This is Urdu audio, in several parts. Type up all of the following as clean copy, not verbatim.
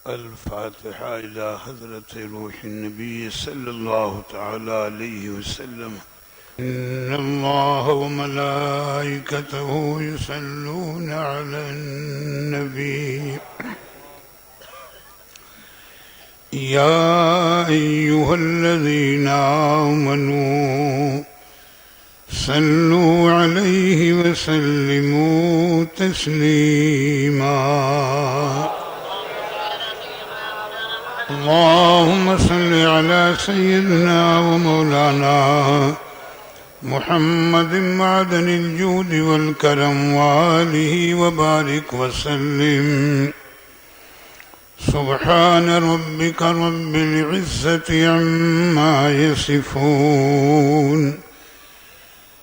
الفاتحة إلى حضرة روح النبي صلى الله تعالى عليه وسلم. إن الله وملائكته يصلون على النبي يا أيها الذين آمنوا صلوا عليه وسلموا تسليما. اللهم صل على سيدنا ومولانا محمد معدن الجود والكرم وآله وبارك وسلم. سبحان ربك رب العزة عما يصفون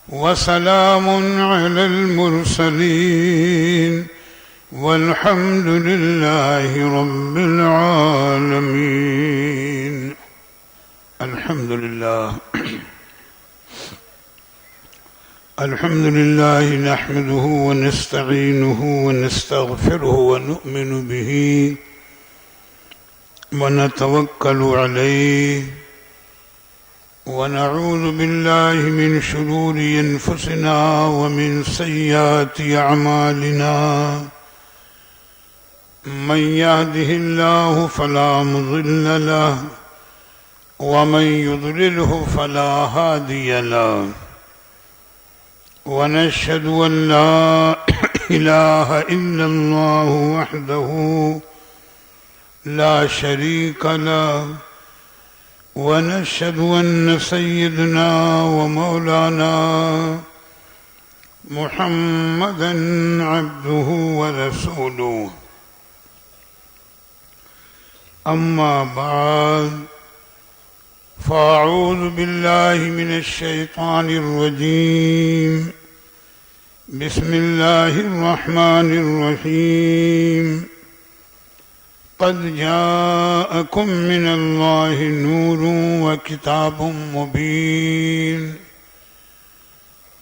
وسلام على المرسلين والحمد لله رب العالمين. الحمد لله الحمد لله نحمده ونستعينه ونستغفره ونؤمن به ونتوكل عليه ونعوذ بالله من شرور أنفسنا ومن سيئات أعمالنا. من يهده الله فلا مضل له ومن يضلله فلا هادي له. ونشهد أن لا إله إلا الله وحده لا شريك له. ونشهد أن سيدنا ومولانا محمدا عبده ورسوله. أما بعد فأعوذ بالله من الشيطان الرجيم. بسم الله الرحمن الرحيم. قد جاءكم من الله نور وكتاب مبين.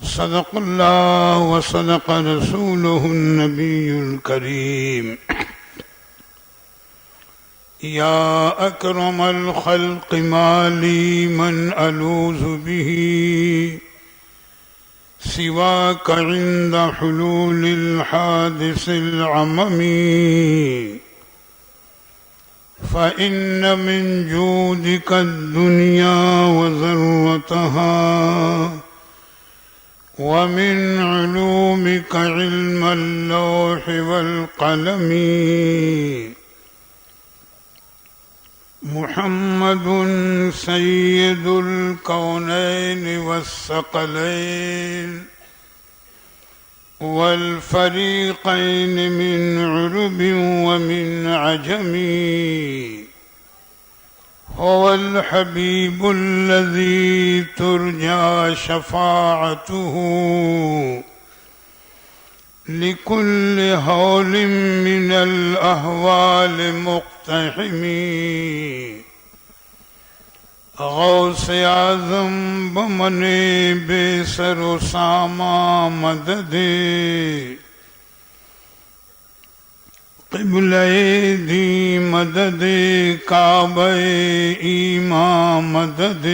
صدق الله وصدق رسوله النبي الكريم. يا أكرم الخلق ما لي من ألوذ به سواك عند حلول الحادث العممي. فإن من جودك الدنيا وذرتها ومن علومك علم اللوح والقلم. محمد سيد الكونين والثقلين والفريقين من عرب ومن عجم. هو الحبيب الذي ترجى شفاعته لكل هول من الأهوال مقتحم. غوث اعظم بمن بے سر و ساما مدد. قبلہ دی مدد کعبہ ایمان مدد.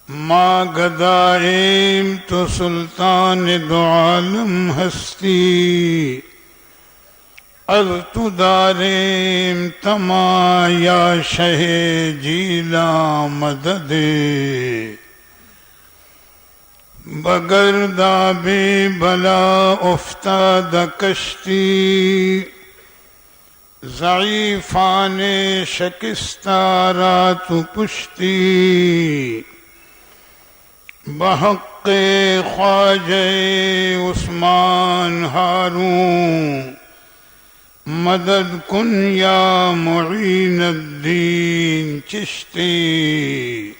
ما گدائیم تو سلطان دو عالم ہستی. از تو داریم تما یا شہ جیلا مدد. بگردا بے بلا افتاد کشتی. ضعیفان شکستہ رات پشتی. بحق خواجہ عثمان ہارون مدد کن یا معین الدین چشتی.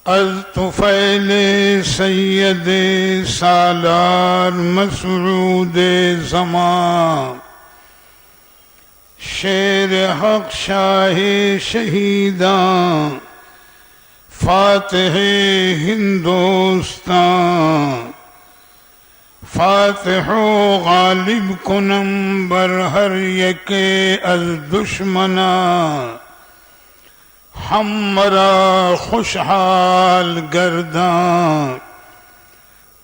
از طفیل سید سالار مسعود زمان. شیر حق شاہ شہیداں فاتح ہندوستان. فاتح و غالب کنم بر هر یک از دشمنا، هم مرا خوشحال گردان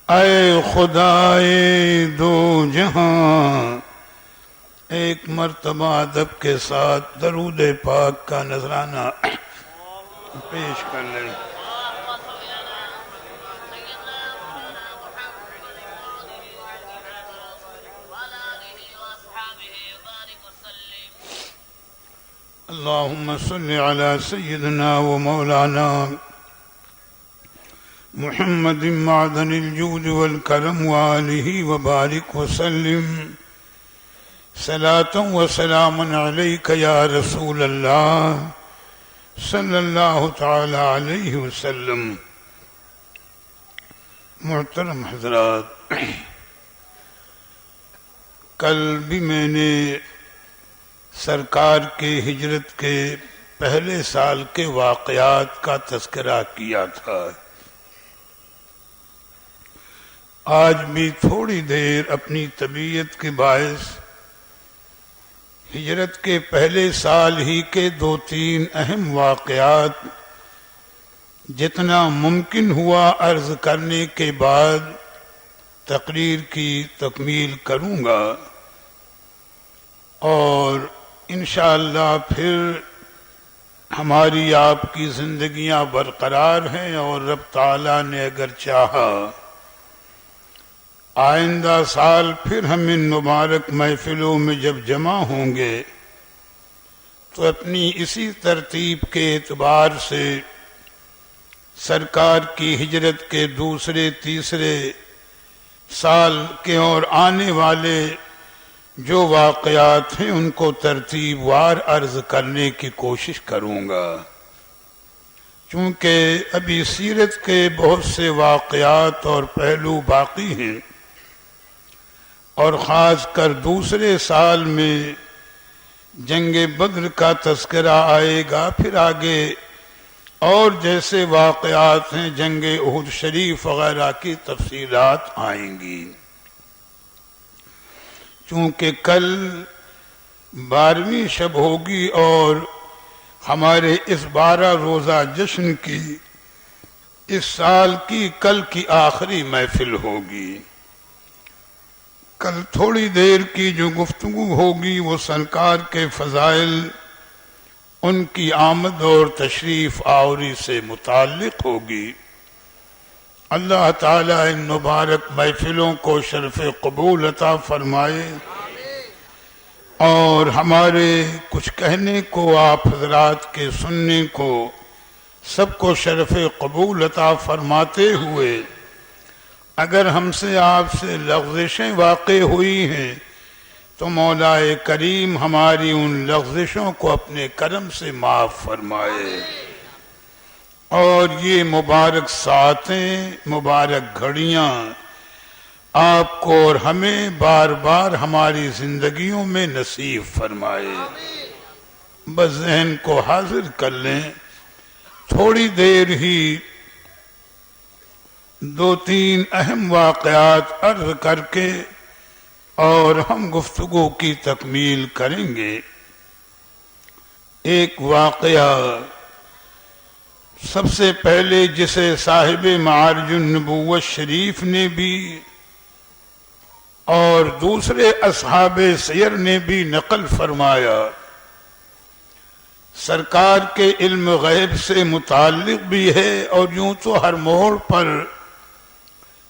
اے خدائے دو جہاں۔ ایک مرتبہ ادب کے ساتھ درود پاک کا نذرانہ پیش کر لیں۔ اللهم صل على سيدنا ومولانا محمد معدن الجود والكرم وآله وبارك وسلم صلاة وسلاما عليك يا رسول الله صلی اللہ تعالی علیہ وسلم۔ محترم حضرات، کل بھی میں نے سرکار کے ہجرت کے پہلے سال کے واقعات کا تذکرہ کیا تھا۔ آج بھی تھوڑی دیر اپنی طبیعت کے باعث ہجرت کے پہلے سال ہی کے 2-3 اہم واقعات جتنا ممکن ہوا عرض کرنے کے بعد تقریر کی تکمیل کروں گا، اور انشاءاللہ پھر ہماری آپ کی زندگیاں برقرار ہیں، اور رب تعالیٰ نے اگر چاہا آئندہ سال پھر ہم ان مبارک محفلوں میں جب جمع ہوں گے تو اپنی اسی ترتیب کے اعتبار سے سرکار کی ہجرت کے دوسرے تیسرے سال کے اور آنے والے جو واقعات ہیں ان کو ترتیب وار عرض کرنے کی کوشش کروں گا، چونکہ ابھی سیرت کے بہت سے واقعات اور پہلو باقی ہیں، اور خاص کر دوسرے سال میں جنگ بدر کا تذکرہ آئے گا، پھر آگے اور جیسے واقعات ہیں جنگ احد شریف وغیرہ کی تفصیلات آئیں گی۔ چونکہ کل 12ویں شب ہوگی اور ہمارے اس 12 روزہ جشن کی اس سال کی کل کی آخری محفل ہوگی۔ کل تھوڑی دیر کی جو گفتگو ہوگی وہ سرکار کے فضائل، ان کی آمد اور تشریف آوری سے متعلق ہوگی۔ اللہ تعالیٰ ان مبارک محفلوں کو شرف قبول عطا فرمائے، اور ہمارے کچھ کہنے کو آپ حضرات کے سننے کو سب کو شرف قبول عطا فرماتے ہوئے اگر ہم سے آپ سے لغزشیں واقع ہوئی ہیں تو مولا کریم ہماری ان لغزشوں کو اپنے کرم سے معاف فرمائے، اور یہ مبارک ساعتیں، مبارک گھڑیاں آپ کو اور ہمیں بار بار ہماری زندگیوں میں نصیب فرمائے۔ بس ذہن کو حاضر کر لیں، تھوڑی دیر ہی 2-3 اہم واقعات عرض کر کے اور ہم گفتگو کی تکمیل کریں گے۔ ایک واقعہ سب سے پہلے جسے صاحب معارج النبوت شریف نے بھی اور دوسرے اصحاب سیر نے بھی نقل فرمایا، سرکار کے علم غیب سے متعلق بھی ہے، اور یوں تو ہر موڑ پر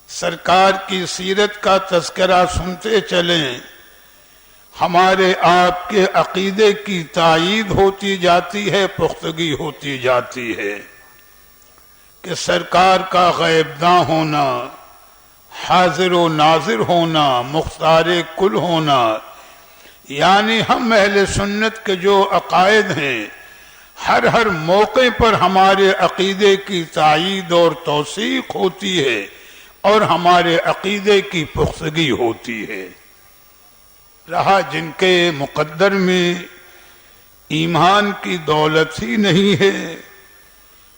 سرکار کی سیرت کا تذکرہ سنتے چلیں، ہمارے آپ کے عقیدے کی تائید ہوتی جاتی ہے، پختگی ہوتی جاتی ہے کہ سرکار کا غیب داں ہونا، حاضر و ناظر ہونا، مختار کل ہونا، یعنی ہم اہل سنت کے جو عقائد ہیں ہر موقع پر ہمارے عقیدے کی تائید اور توثیق ہوتی ہے اور ہمارے عقیدے کی پختگی ہوتی ہے۔ رہا جن کے مقدر میں ایمان کی دولت ہی نہیں ہے،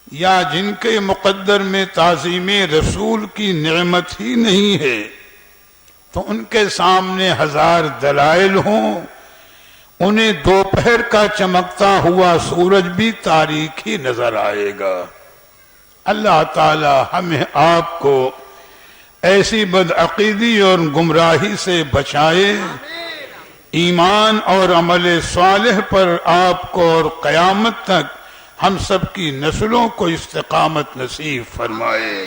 یا جن کے مقدر میں تعظیم رسول کی نعمت ہی نہیں ہے، تو ان کے سامنے 1000 دلائل ہوں، انہیں دوپہر کا چمکتا ہوا سورج بھی تاریک ہی نظر آئے گا۔ اللہ تعالی ہمیں آپ کو ایسی بدعقیدی اور گمراہی سے بچائے، ایمان اور عمل صالح پر آپ کو اور قیامت تک ہم سب کی نسلوں کو استقامت نصیب فرمائے۔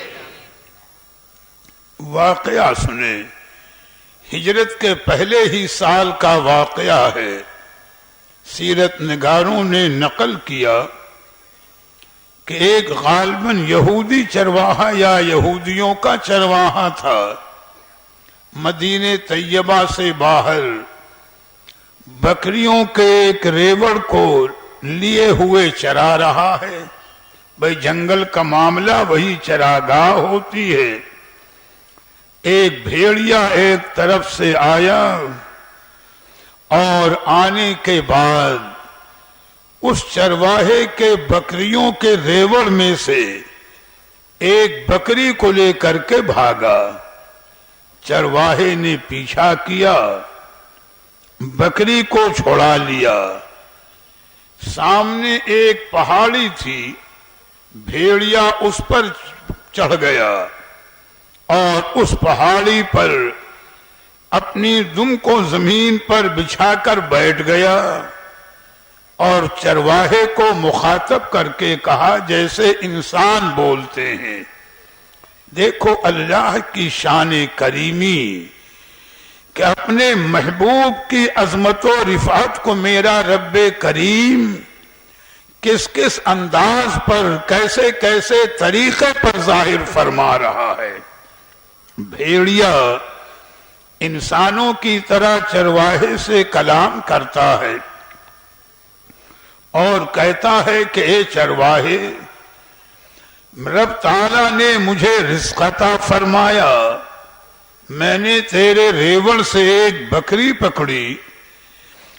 واقعہ سنیں، ہجرت کے پہلے ہی سال کا واقعہ ہے۔ سیرت نگاروں نے نقل کیا کہ ایک غالباً یہودی چرواہا یا یہودیوں کا چرواہا تھا، مدینہ طیبہ سے باہر بکریوں کے ایک ریوڑ کو لیے ہوئے چرا رہا ہے۔ بھئی جنگل کا معاملہ وہی چراگاہ ہوتی ہے۔ ایک بھیڑیا ایک طرف سے آیا اور آنے کے بعد اس چرواہے کے بکریوں کے ریوڑ میں سے ایک بکری کو لے کر کے بھاگا۔ چرواہے نے پیچھا کیا، بکری کو چھوڑا لیا۔ سامنے ایک پہاڑی تھی، بھیڑیا اس پر چڑھ گیا اور اس پہاڑی پر اپنی دم کو زمین پر بچھا کر بیٹھ گیا اور چرواہے کو مخاطب کر کے کہا جیسے انسان بولتے ہیں۔ دیکھو اللہ کی شان کریمی کہ اپنے محبوب کی عظمت و رفعت کو میرا رب کریم کس کس انداز پر کیسے کیسے طریقے پر ظاہر فرما رہا ہے۔ بھیڑیا انسانوں کی طرح چرواہے سے کلام کرتا ہے اور کہتا ہے کہ اے چرواہے، رب تعالیٰ نے مجھے رزق عطا فرمایا، میں نے تیرے ریوڑ سے ایک بکری پکڑی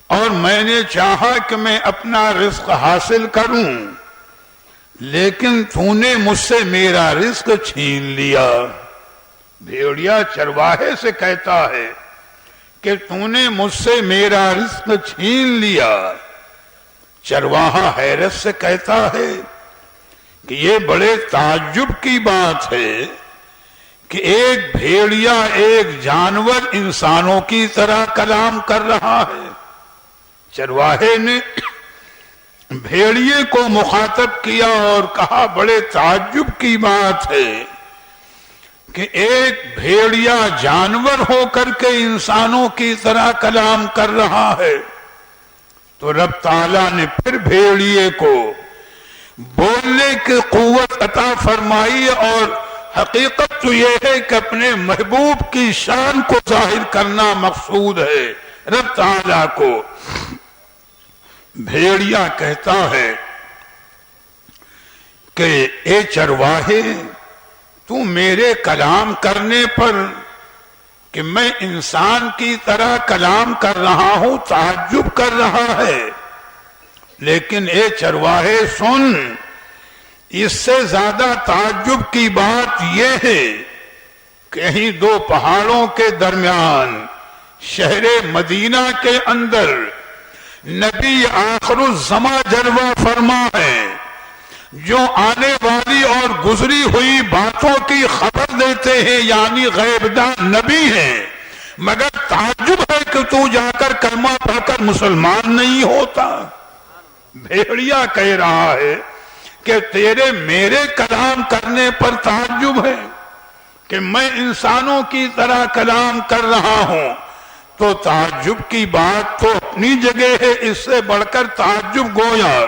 اور میں نے چاہا کہ میں اپنا رزق حاصل کروں، لیکن تو نے مجھ سے میرا رزق چھین لیا۔ بھیڑیا چرواہے سے کہتا ہے کہ تو نے مجھ سے میرا رزق چھین لیا۔ چرواہا حیرت سے کہتا ہے کہ یہ بڑے تعجب کی بات ہے کہ ایک بھیڑیا ایک جانور انسانوں کی طرح کلام کر رہا ہے۔ چرواہے نے بھیڑیے کو مخاطب کیا اور کہا بڑے تعجب کی بات ہے کہ ایک بھیڑیا جانور ہو کر کے انسانوں کی طرح کلام کر رہا ہے۔ تو رب تعالیٰ نے پھر بھیڑیے کو بولنے کی قوت عطا فرمائی، اور حقیقت تو یہ ہے کہ اپنے محبوب کی شان کو ظاہر کرنا مقصود ہے رب تعالیٰ کو۔ بھیڑیا کہتا ہے کہ اے چرواہے، تو میرے کلام کرنے پر کہ میں انسان کی طرح کلام کر رہا ہوں تعجب کر رہا ہے، لیکن اے چرواہے سن، اس سے زیادہ تعجب کی بات یہ ہے کہ کہیں دو پہاڑوں کے درمیان شہر مدینہ کے اندر نبی آخر الزماں جلوہ فرما ہے، جو آنے والی اور گزری ہوئی باتوں کی خبر دیتے ہیں، یعنی غیب دان نبی ہیں، مگر تعجب ہے کہ تو جا کر کلمہ پڑھ کر مسلمان نہیں ہوتا۔ بھیڑیا کہہ رہا ہے کہ تیرے میرے کلام کرنے پر تعجب ہے کہ میں انسانوں کی طرح کلام کر رہا ہوں، تو تعجب کی بات تو اپنی جگہ ہے، اس سے بڑھ کر تعجب گویا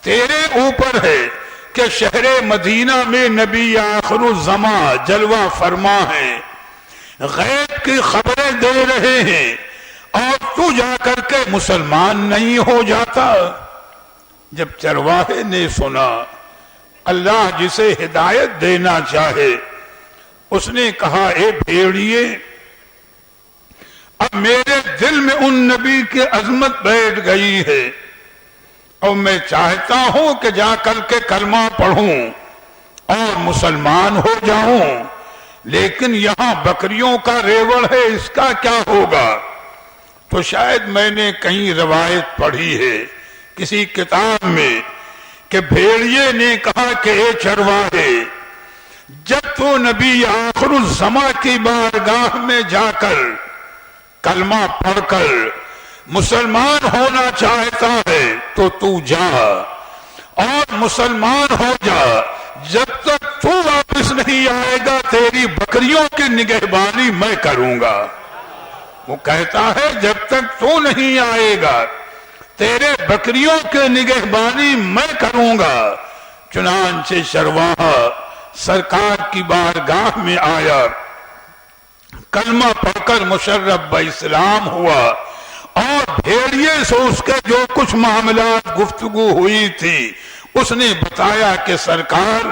تیرے اوپر ہے کہ شہر مدینہ میں نبی آخر الزماں جلوہ فرما ہے، غیب کی خبریں دے رہے ہیں، اور تو جا کر کے مسلمان نہیں ہو جاتا۔ جب چرواہے نے سنا، اللہ جسے ہدایت دینا چاہے، اس نے کہا اے بھیڑیے، اب میرے دل میں ان نبی کی عظمت بیٹھ گئی ہے، اور میں چاہتا ہوں کہ جا کر کے کلمہ پڑھوں اور مسلمان ہو جاؤں، لیکن یہاں بکریوں کا ریوڑ ہے، اس کا کیا ہوگا؟ تو شاید میں نے کہیں روایت پڑھی ہے کسی کتاب میں کہ بھیڑیے نے کہا کہ اے چرواہے، جب تو نبی آخر الزماں کی بارگاہ میں جا کر کلمہ پڑھ کر مسلمان ہونا چاہتا ہے تو جا اور مسلمان ہو جا، جب تک تو واپس نہیں آئے گا تیری بکریوں کی نگہبانی میں کروں گا۔ وہ کہتا ہے جب تک تو نہیں آئے گا تیرے بکریوں کے نگہبانی میں کروں گا۔ چنانچہ چرواہا سرکار کی بارگاہ میں آیا، کلمہ پڑھ کر مشرف باسلام ہوا، اور بھیڑیے سے اس کے جو کچھ معاملات گفتگو ہوئی تھی اس نے بتایا کہ سرکار،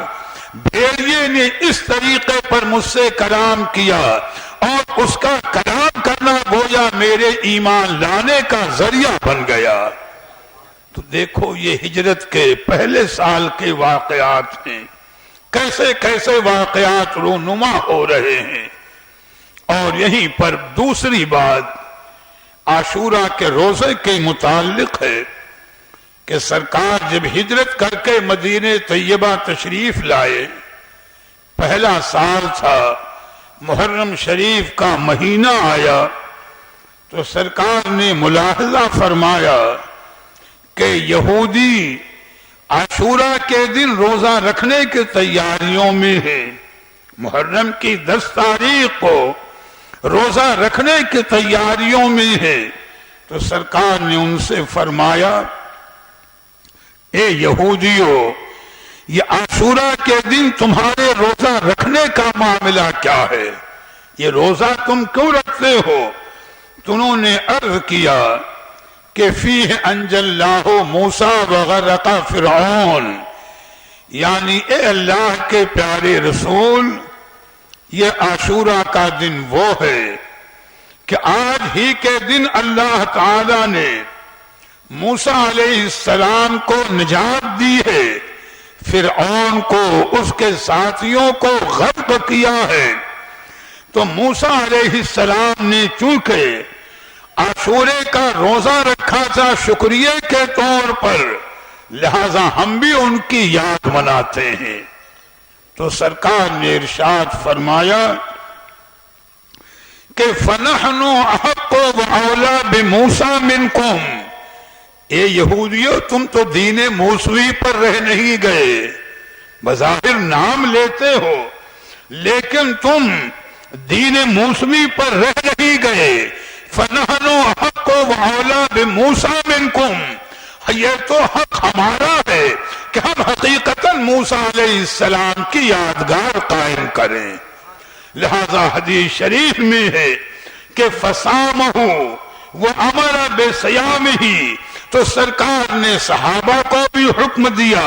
بھیڑیے نے اس طریقے پر مجھ سے کلام کیا اور اس کا کلام کرنا گویا میرے ایمان لانے کا ذریعہ بن گیا۔ تو دیکھو یہ ہجرت کے پہلے سال کے واقعات ہیں، کیسے کیسے واقعات رونما ہو رہے ہیں۔ اور یہیں پر دوسری بات عاشورہ کے روزے کے متعلق ہے کہ سرکار جب ہجرت کر کے مدینہ طیبہ تشریف لائے، پہلا سال تھا، محرم شریف کا مہینہ آیا، تو سرکار نے ملاحظہ فرمایا کہ یہودی عاشورہ کے دن روزہ رکھنے کی تیاریوں میں ہے، محرم کی 10 تاریخ کو روزہ رکھنے کی تیاریوں میں ہے۔ تو سرکار نے ان سے فرمایا، اے یہودیو، یہ عاشورہ کے دن تمہارے روزہ رکھنے کا معاملہ کیا ہے؟ یہ روزہ تم کیوں رکھتے ہو؟ تو انہوں نے عرض کیا کہ فیہ انجى اللہ موسیٰ وغرق فرعون، یعنی اے اللہ کے پیارے رسول، یہ عاشورہ کا دن وہ ہے کہ آج ہی کے دن اللہ تعالی نے موسیٰ علیہ السلام کو نجات دی ہے، فرعون کو، اس کے ساتھیوں کو غرق کیا ہے۔ تو موسیٰ علیہ السلام نے چونکہ عاشورے کا روزہ رکھا تھا شکریہ کے طور پر، لہذا ہم بھی ان کی یاد مناتے ہیں۔ تو سرکار نے ارشاد فرمایا کہ فَنَحْنُ أَحَقُّ وَأَوْلَى بِمُوسَىٰ مِنْكُمْ، اے یہودیو تم تو دین موسوی پر رہ نہیں گئے، بظاہر نام لیتے ہو لیکن تم دین موسوی پر رہ نہیں گئے۔ فَنَحْنُ أَحَقُّ وَأَوْلَى بِمُوسَىٰ مِنْكُمْ، یہ تو حق ہمارا ہے کہ ہم حقیقتاً موسیٰ علیہ السلام کی یادگار قائم کریں۔ لہذا حدیث شریف میں ہے کہ فَصَامَهُ وَأَمَرَ بِصِيَامِهِ، تو سرکار نے صحابہ کو بھی حکم دیا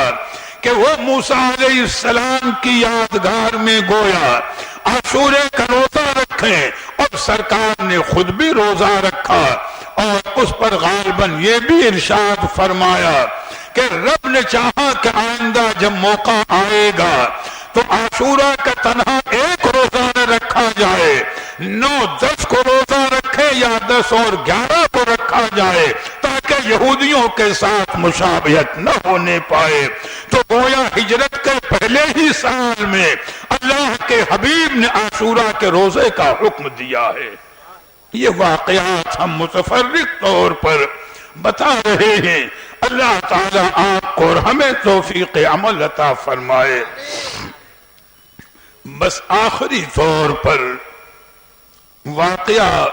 کہ وہ موسیٰ علیہ السلام کی یادگار میں گویا عاشورے کا روزہ رکھیں، اور سرکار نے خود بھی روزہ رکھا، اور اس پر غالباً یہ بھی ارشاد فرمایا کہ رب نے چاہا کہ آئندہ جب موقع آئے گا تو عاشورہ کا تنہا ایک روزہ نہ رکھا جائے، 9-10 کو روزہ رکھے یا 10 اور 11 کو رکھا جائے، تاکہ یہودیوں کے ساتھ مشابہت نہ ہونے پائے۔ تو گویا ہجرت کے پہلے ہی سال میں اللہ کے حبیب نے عاشورہ کے روزے کا حکم دیا ہے۔ یہ واقعات ہم متفرق طور پر بتا رہے ہیں، اللہ تعالیٰ آپ کو اور ہمیں توفیق عمل عطا فرمائے۔ بس آخری طور پر واقعہ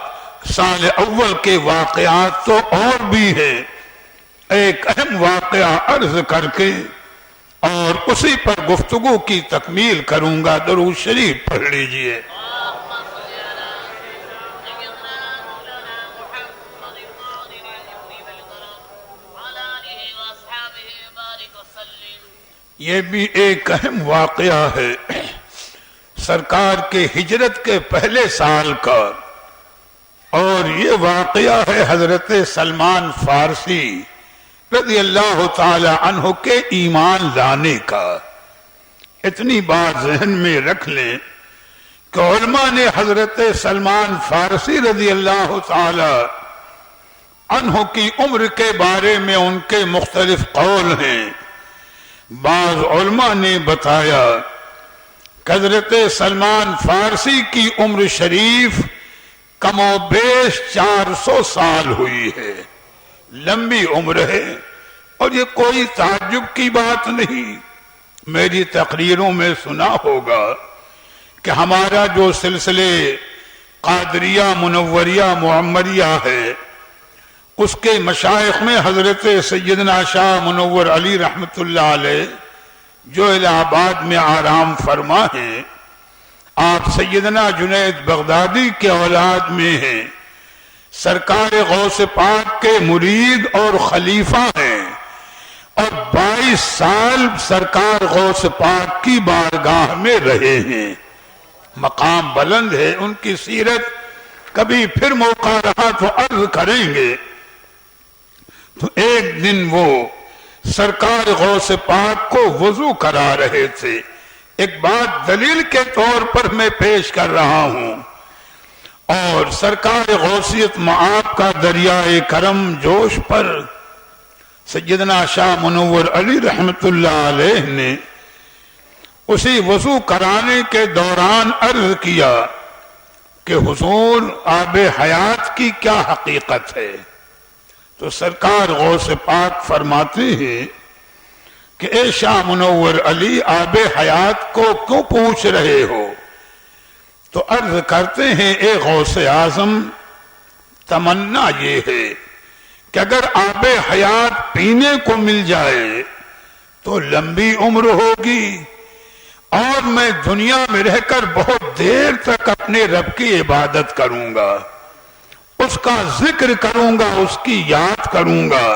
سال اول کے واقعات تو اور بھی ہیں، ایک اہم واقعہ عرض کر کے اور اسی پر گفتگو کی تکمیل کروں گا۔ درود شریف پڑھ لیجئے۔ یہ بھی ایک اہم واقعہ ہے سرکار کے ہجرت کے پہلے سال کا، اور یہ واقعہ ہے حضرت سلمان فارسی رضی اللہ تعالی عنہ کے ایمان لانے کا۔ اتنی بات ذہن میں رکھ لیں کہ علماء نے حضرت سلمان فارسی رضی اللہ تعالی عنہ کی عمر کے بارے میں ان کے مختلف قول ہیں۔ بعض علماء نے بتایا کہ حضرت سلمان فارسی کی عمر شریف کم و بیش 400 سال ہوئی ہے، لمبی عمر ہے، اور یہ کوئی تعجب کی بات نہیں۔ میری تقریروں میں سنا ہوگا کہ ہمارا جو سلسلے قادریہ منوریہ معمریہ ہے، اس کے مشائخ میں حضرت سیدنا شاہ منور علی رحمت اللہ علیہ جو الہ آباد میں آرام فرما ہیں، آپ سیدنا جنید بغدادی کے اولاد میں ہیں، سرکار غوث پاک کے مرید اور خلیفہ ہیں، اور 22 سال سرکار غوث پاک کی بارگاہ میں رہے ہیں۔ مقام بلند ہے، ان کی سیرت کبھی پھر موقع رہا تو عرض کریں گے۔ تو ایک دن وہ سرکار غوث پاک کو وضو کرا رہے تھے۔ ایک بات دلیل کے طور پر میں پیش کر رہا ہوں، اور سرکار غوثیت معاب کا دریائے کرم جوش پر سیدنا شاہ منور علی رحمت اللہ علیہ نے اسی وضو کرانے کے دوران عرض کیا کہ حضور آب حیات کی کیا حقیقت ہے؟ تو سرکار غوث پاک فرماتے ہیں کہ اے شاہ منور علی، آب حیات کو کیوں پوچھ رہے ہو؟ تو عرض کرتے ہیں اے غوث اعظم، تمنا یہ ہے کہ اگر آب حیات پینے کو مل جائے تو لمبی عمر ہوگی، اور میں دنیا میں رہ کر بہت دیر تک اپنے رب کی عبادت کروں گا، اس کا ذکر کروں گا، اس کی یاد کروں گا۔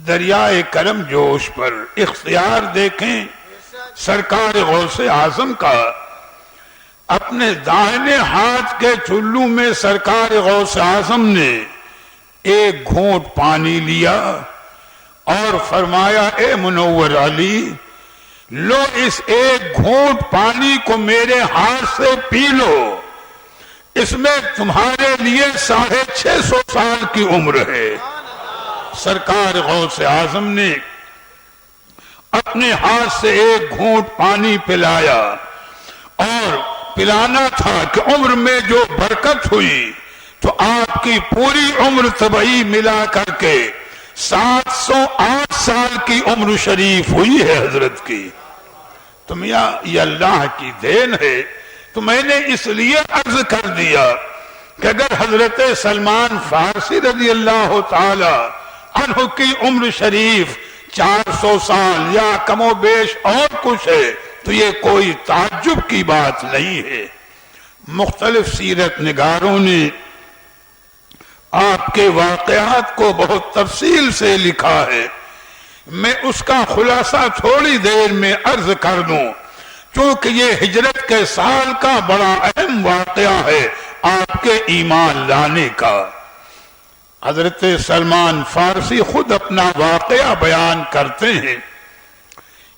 دریائے کرم جوش پر اختیار دیکھیں سرکار غوث اعظم کا۔ اپنے داہنے ہاتھ کے چلو میں سرکار غوث اعظم نے ایک گھونٹ پانی لیا اور فرمایا اے منور علی، لو اس ایک گھونٹ پانی کو میرے ہاتھ سے پی لو، اس میں تمہارے لیے 650 سال کی عمر ہے۔ سرکار غوث اعظم نے اپنے ہاتھ سے ایک گھونٹ پانی پلایا، اور پلانا تھا کہ عمر میں جو برکت ہوئی تو آپ کی پوری عمر طبعی ملا کر کے 708 سال کی عمر شریف ہوئی ہے حضرت کی۔ تو میاں یہ اللہ کی دین ہے۔ تو میں نے اس لیے عرض کر دیا کہ اگر حضرت سلمان فارسی رضی اللہ تعالی عنہ کی عمر شریف 400 سال یا کم و بیش اور کچھ ہے تو یہ کوئی تعجب کی بات نہیں ہے۔ مختلف سیرت نگاروں نے آپ کے واقعات کو بہت تفصیل سے لکھا ہے، میں اس کا خلاصہ تھوڑی دیر میں عرض کر دوں، چونکہ یہ ہجرت کے سال کا بڑا اہم واقعہ ہے آپ کے ایمان لانے کا۔ حضرت سلمان فارسی خود اپنا واقعہ بیان کرتے ہیں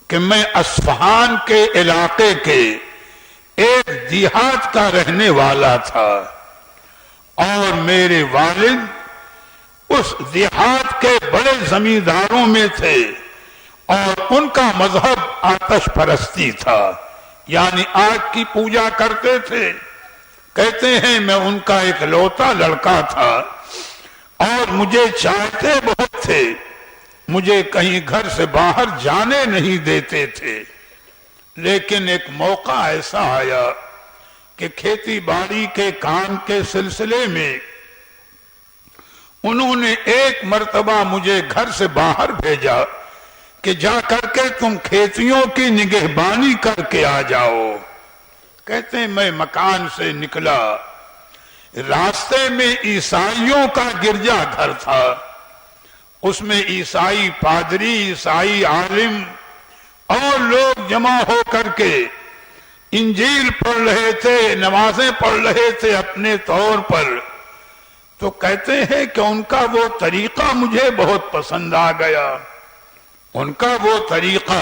کہ میں اصفہان کے علاقے کے ایک دیہات کا رہنے والا تھا، اور میرے والد اس دیہات کے بڑے زمینداروں میں تھے، اور ان کا مذہب آتش پرستی تھا، یعنی آگ کی پوجا کرتے تھے۔ کہتے ہیں میں ان کا ایک لوتا لڑکا تھا، اور مجھے چاہتے بہت تھے، مجھے کہیں گھر سے باہر جانے نہیں دیتے تھے۔ لیکن ایک موقع ایسا آیا کہ کھیتی باڑی کے کام کے سلسلے میں انہوں نے ایک مرتبہ مجھے گھر سے باہر بھیجا کہ جا کر کے تم کھیتیوں کی نگہبانی کر کے آ جاؤ۔ کہتے ہیں میں مکان سے نکلا، راستے میں عیسائیوں کا گرجا گھر تھا، اس میں عیسائی پادری، عیسائی عالم اور لوگ جمع ہو کر کے انجیل پڑھ رہے تھے، نمازیں پڑھ رہے تھے اپنے طور پر۔ تو کہتے ہیں کہ ان کا وہ طریقہ مجھے بہت پسند آ گیا۔ ان کا وہ طریقہ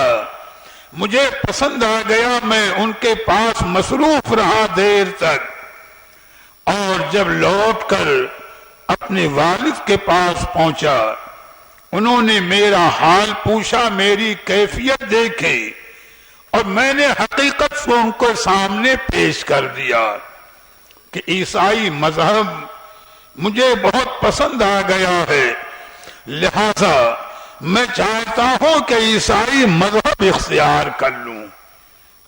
مجھے پسند آ گیا، میں ان کے پاس مصروف رہا دیر تک، اور جب لوٹ کر اپنے والد کے پاس پہنچا، انہوں نے میرا حال پوچھا، میری کیفیت دیکھی، اور میں نے حقیقت کو ان کو سامنے پیش کر دیا کہ عیسائی مذہب مجھے بہت پسند آ گیا ہے، لہذا میں چاہتا ہوں کہ عیسائی مذہب اختیار کر لوں۔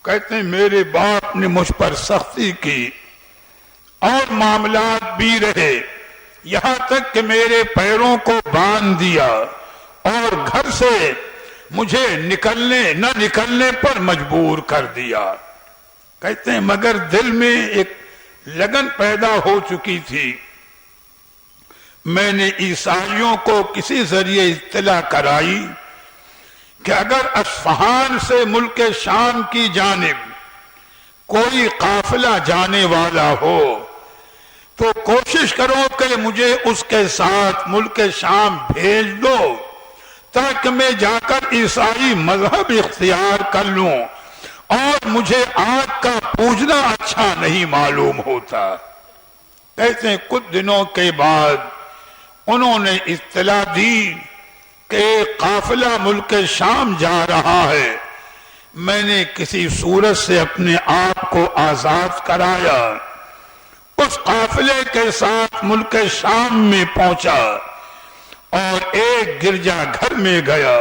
کہتے ہیں میرے باپ نے مجھ پر سختی کی اور معاملات بھی رہے، یہاں تک کہ میرے پیروں کو باندھ دیا اور گھر سے مجھے نہ نکلنے پر مجبور کر دیا۔ کہتے ہیں مگر دل میں ایک لگن پیدا ہو چکی تھی، میں نے عیسائیوں کو کسی ذریعے اطلاع کرائی کہ اگر اصفہان سے ملک شام کی جانب کوئی قافلہ جانے والا ہو تو کوشش کرو کہ مجھے اس کے ساتھ ملک شام بھیج دو تاکہ میں جا کر عیسائی مذہب اختیار کر لوں، اور مجھے آگ کا پوجنا اچھا نہیں معلوم ہوتا۔ کہتے ہیں کچھ دنوں کے بعد انہوں نے اطلاع دی کہ قافلہ ملک شام جا رہا ہے، میں نے کسی صورت سے اپنے آپ کو آزاد کرایا، اس قافلے کے ساتھ ملک شام میں پہنچا اور ایک گرجا گھر میں گیا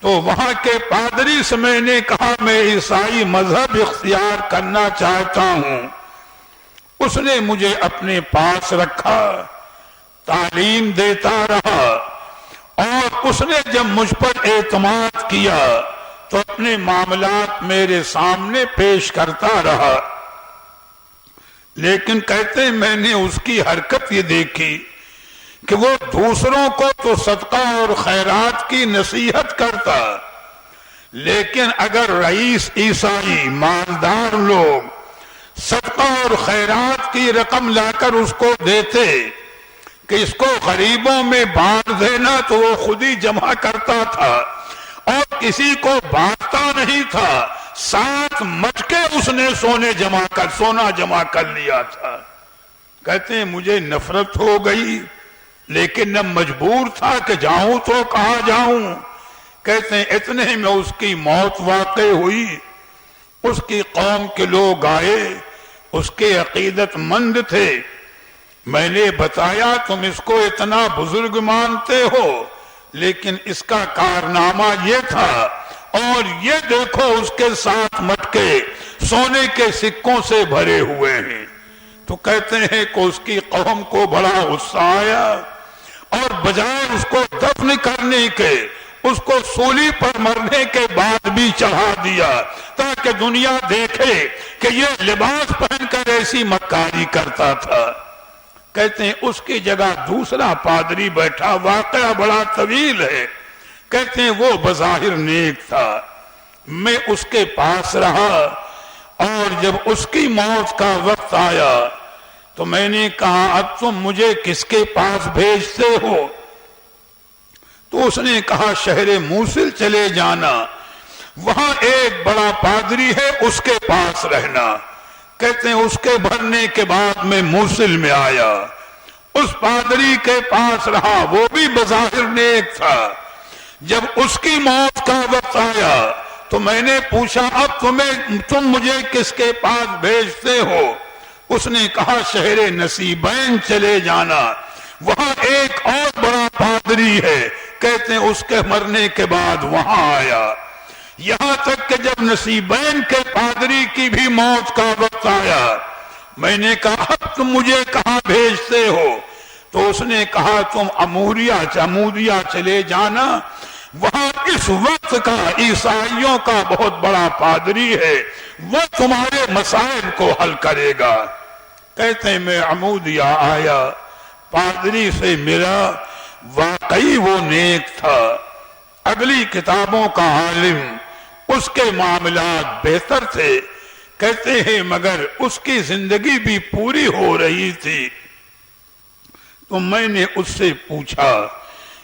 تو وہاں کے پادری سے میں نے کہا میں عیسائی مذہب اختیار کرنا چاہتا ہوں۔ اس نے مجھے اپنے پاس رکھا، تعلیم دیتا رہا، اور اس نے جب مجھ پر اعتماد کیا تو اپنے معاملات میرے سامنے پیش کرتا رہا، لیکن کہتے ہیں میں نے اس کی حرکت یہ دیکھی کہ وہ دوسروں کو تو صدقہ اور خیرات کی نصیحت کرتا، لیکن اگر رئیس عیسائی مالدار لوگ صدقہ اور خیرات کی رقم لا کر اس کو دیتے کہ اس کو غریبوں میں بانٹ دینا تو وہ خود ہی جمع کرتا تھا اور کسی کو بانٹتا نہیں تھا، 7 مٹکے اس نے سونا جمع کر لیا تھا۔ کہتے ہیں مجھے نفرت ہو گئی، لیکن نہ مجبور تھا کہ جاؤں تو کہاں جاؤں۔ کہتے ہیں اتنے میں اس کی موت واقع ہوئی، اس کی قوم کے لوگ آئے، اس کے عقیدت مند تھے، میں نے بتایا تم اس کو اتنا بزرگ مانتے ہو، لیکن اس کا کارنامہ یہ تھا، اور یہ دیکھو اس کے 7 مٹکے سونے کے سکوں سے بھرے ہوئے ہیں۔ تو کہتے ہیں کہ اس کی قوم کو بڑا غصہ آیا، اور بجائے اس کو دفن کرنے کے اس کو سولی پر مرنے کے بعد بھی چڑھا دیا تاکہ دنیا دیکھے کہ یہ لباس پہن کر ایسی مکاری کرتا تھا۔ کہتے ہیں اس کی جگہ دوسرا پادری بیٹھا، واقعہ بڑا طویل ہے، کہتے ہیں وہ بظاہر نیک تھا، میں اس کے پاس رہا، اور جب اس کی موت کا وقت آیا تو میں نے کہا اب تم مجھے کس کے پاس بھیجتے ہو؟ تو اس نے کہا شہر موصل چلے جانا، وہاں ایک بڑا پادری ہے اس کے پاس رہنا۔ کہتے ہیں اس کے بھرنے کے بعد میں موصل میں آیا، اس پادری کے پاس رہا، وہ بھی بظاہر نیک تھا۔ جب اس کی موت کا وقت آیا تو میں نے پوچھا اب تم مجھے کس کے پاس بھیجتے ہو؟ اس نے کہا شہر نصیبین چلے جانا، وہاں ایک اور بڑا پادری ہے، کہتے ہیں اس کے مرنے کے بعد وہاں آیا، یہاں تک کہ جب نصیبین کے پادری کی بھی موت کا وقت آیا، میں نے کہا اب تم مجھے کہاں بھیجتے ہو؟ تو اس نے کہا تم عمودیہ چلے جانا، وہاں اس وقت کا عیسائیوں کا بہت بڑا پادری ہے، وہ تمہارے مسائل کو حل کرے گا۔ کہتے ہیں میں عمودیہ آیا، پادری سے ملا، واقعی وہ نیک تھا، اگلی کتابوں کا عالم، اس کے معاملات بہتر تھے، کہتے ہیں مگر اس کی زندگی بھی پوری ہو رہی تھی۔ تو میں نے اس سے پوچھا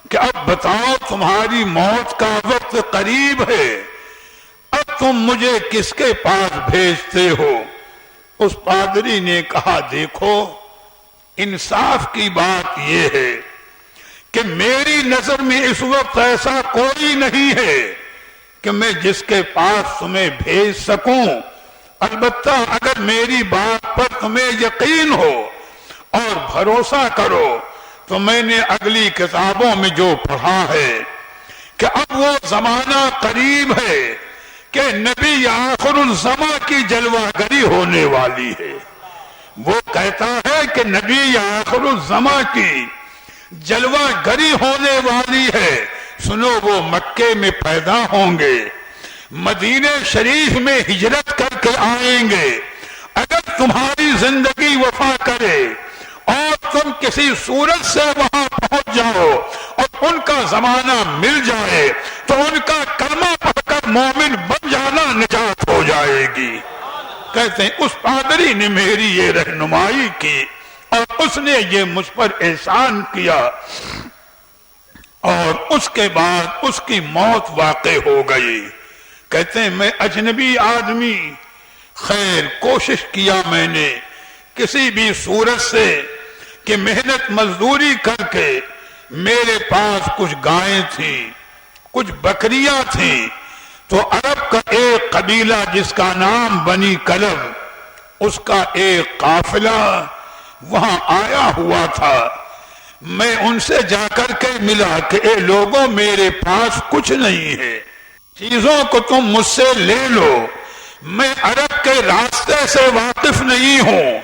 کہ اب بتاؤ تمہاری موت کا وقت قریب ہے، تم مجھے کس کے پاس بھیجتے ہو؟ اس پادری نے کہا دیکھو انصاف کی بات یہ ہے کہ میری نظر میں اس وقت ایسا کوئی نہیں ہے کہ میں جس کے پاس تمہیں بھیج سکوں، البتہ اگر میری بات پر تمہیں یقین ہو اور بھروسہ کرو تو میں نے اگلی کتابوں میں جو پڑھا ہے کہ اب وہ زمانہ قریب ہے کہ نبی آخر الزماں کی جلوہ گری ہونے والی ہے۔ وہ کہتا ہے کہ نبی آخر الزماں کی جلوہ گری ہونے والی ہے۔ سنو وہ مکے میں پیدا ہوں گے، مدینہ شریف میں ہجرت کر کے آئیں گے، اگر تمہاری زندگی وفا کرے اور تم کسی صورت سے وہاں پہنچ جاؤ اور ان کا زمانہ مل جائے تو ان کا کلمہ پڑھ کر مومن بن جانا نجات ہو جائے گی۔ کہتے ہیں اس پادری نے میری یہ رہنمائی کی اور اس نے یہ مجھ پر احسان کیا، اور اس کے بعد اس کی موت واقع ہو گئی۔ کہتے ہیں میں اجنبی آدمی، خیر کوشش کیا میں نے کسی بھی صورت سے کہ محنت مزدوری کر کے، میرے پاس کچھ گائیں تھیں، کچھ بکریاں تھیں، تو عرب کا ایک قبیلہ جس کا نام بنی کلب، اس کا ایک قافلہ وہاں آیا ہوا تھا۔ میں ان سے جا کر کے ملا کہ اے لوگوں میرے پاس کچھ نہیں ہے، چیزوں کو تم مجھ سے لے لو، میں عرب کے راستے سے واقف نہیں ہوں،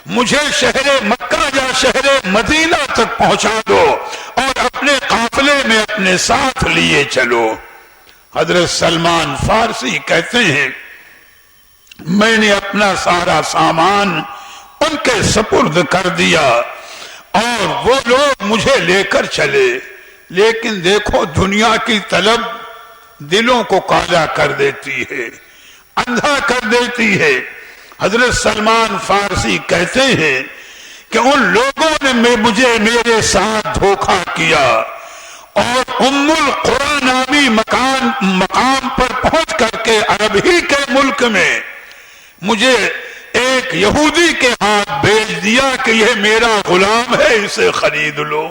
مجھے شہر مکہ یا شہر مدینہ تک پہنچا دو اور اپنے قافلے میں اپنے ساتھ لیے چلو۔ حضرت سلمان فارسی کہتے ہیں میں نے اپنا سارا سامان ان کے سپرد کر دیا اور وہ لوگ مجھے لے کر چلے، لیکن دیکھو دنیا کی طلب دلوں کو کالا کر دیتی ہے، اندھا کر دیتی ہے۔ حضرت سلمان فارسی کہتے ہیں کہ ان لوگوں نے مجھے میرے ساتھ دھوکہ کیا اور ام القریٰ نامی مقام پر پہنچ کر کے عرب ہی کے ملک میں مجھے ایک یہودی کے ہاتھ بھیج دیا کہ یہ میرا غلام ہے، اسے خرید لو۔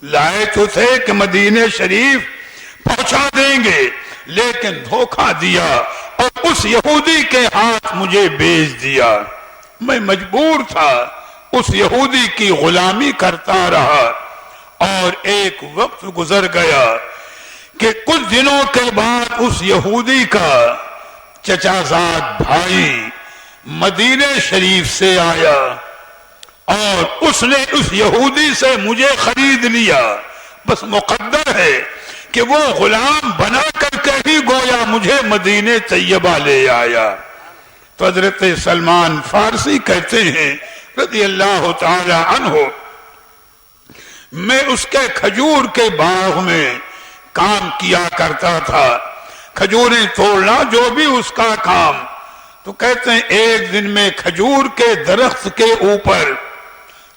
لائے تو تھے کہ مدینہ شریف پہنچا دیں گے، لیکن دھوکہ دیا اور اس یہودی کے ہاتھ مجھے بیچ دیا۔ میں مجبور تھا اس یہودی کی غلامی کرتا رہا، اور ایک وقت گزر گیا کہ کچھ دنوں کے بعد اس یہودی کا چچا زاد بھائی مدینہ شریف سے آیا اور اس نے اس یہودی سے مجھے خرید لیا۔ بس مقدر ہے کہ وہ غلام بنا کر کے ہی گویا مجھے مدینہ طیبہ لے آیا۔ تو حضرت سلمان فارسی کہتے ہیں رضی اللہ تعالی عنہ، میں اس کے کھجور کے باغ میں کام کیا کرتا تھا، کھجوریں توڑنا جو بھی اس کا کام۔ تو کہتے ہیں ایک دن میں کھجور کے درخت کے اوپر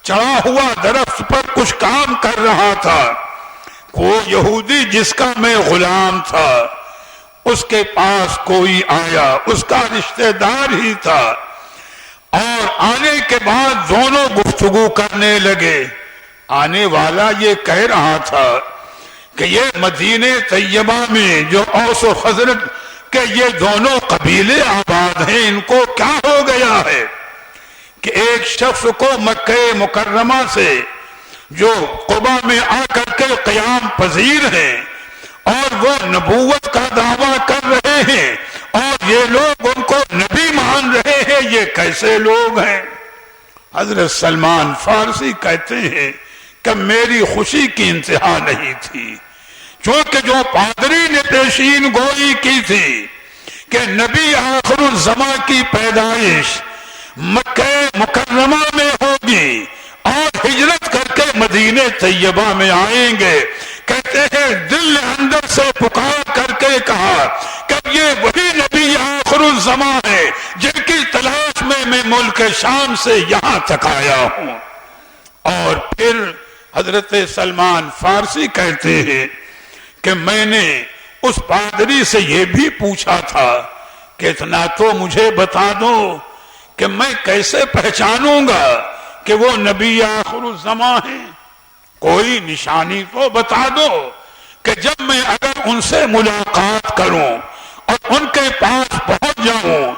چڑھا ہوا درخت پر کچھ کام کر رہا تھا، وہ یہودی جس کا میں غلام تھا اس کے پاس کوئی آیا، اس کا رشتہ دار ہی تھا، اور آنے کے بعد دونوں گفتگو کرنے لگے۔ آنے والا یہ کہہ رہا تھا کہ یہ مدینہ طیبہ میں جو اوس و خزرج کہ یہ دونوں قبیلے آباد ہیں، ان کو کیا ہو گیا ہے کہ ایک شخص کو مکہ مکرمہ سے جو قبا میں آ کر کے قیام پذیر ہیں اور وہ نبوت کا دعویٰ کر رہے ہیں اور یہ لوگ ان کو نبی مان رہے ہیں، یہ کیسے لوگ ہیں؟ حضرت سلمان فارسی کہتے ہیں کہ میری خوشی کی انتہا نہیں تھی، چونکہ جو پادری نے پیشین گوئی کی تھی کہ نبی آخر الزماں کی پیدائش مکہ مکرمہ میں ہوگی اور ہجرت کر کے مدینہ طیبہ میں آئیں گے، کہتے ہیں دل نے اندر سے پکار کر کے کہا کہ یہ وہی نبی آخر الزماں ہے جن کی تلاش میں میں ملک شام سے یہاں تک آیا ہوں۔ اور پھر حضرت سلمان فارسی کہتے ہیں کہ میں نے اس پادری سے یہ بھی پوچھا تھا کہ اتنا تو مجھے بتا دو کہ میں کیسے پہچانوں گا کہ وہ نبی آخر الزمان ہیں؟ کوئی نشانی تو بتا دو کہ جب میں اگر ان سے ملاقات کروں اور ان کے پاس پہنچ جاؤں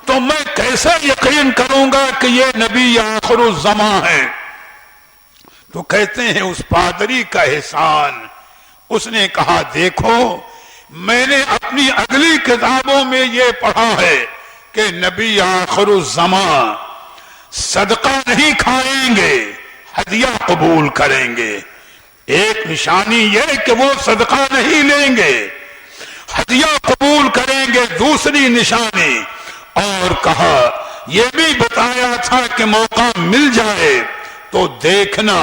تو میں کیسے یقین کروں گا کہ یہ نبی آخر الزمان ہے؟ تو کہتے ہیں اس پادری کا احسان، اس نے کہا دیکھو میں نے اپنی اگلی کتابوں میں یہ پڑھا ہے کہ نبی آخر الزمان صدقہ نہیں کھائیں گے، ہدیہ قبول کریں گے۔ ایک نشانی یہ کہ وہ صدقہ نہیں لیں گے، ہدیہ قبول کریں گے۔ دوسری نشانی اور کہا یہ بھی بتایا تھا کہ موقع مل جائے تو دیکھنا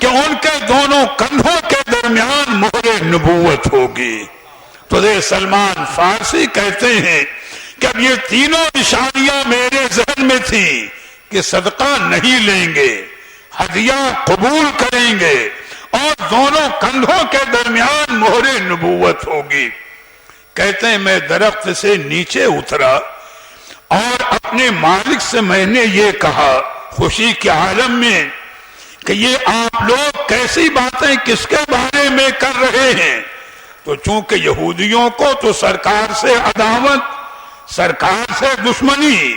کہ ان کے دونوں کندھوں کے درمیان مہر نبوت ہوگی۔ تو سلمان فارسی کہتے ہیں کہ اب یہ تینوں نشانیاں میرے ذہن میں تھیں کہ صدقہ نہیں لیں گے، ہدیہ قبول کریں گے اور دونوں کندھوں کے درمیان مہر نبوت ہوگی۔ کہتے ہیں میں درخت سے نیچے اترا اور اپنے مالک سے میں نے یہ کہا خوشی کے عالم میں کہ یہ آپ لوگ کیسی باتیں کس کے بارے میں کر رہے ہیں؟ تو چونکہ یہودیوں کو تو سرکار سے عداوت، سرکار سے دشمنی،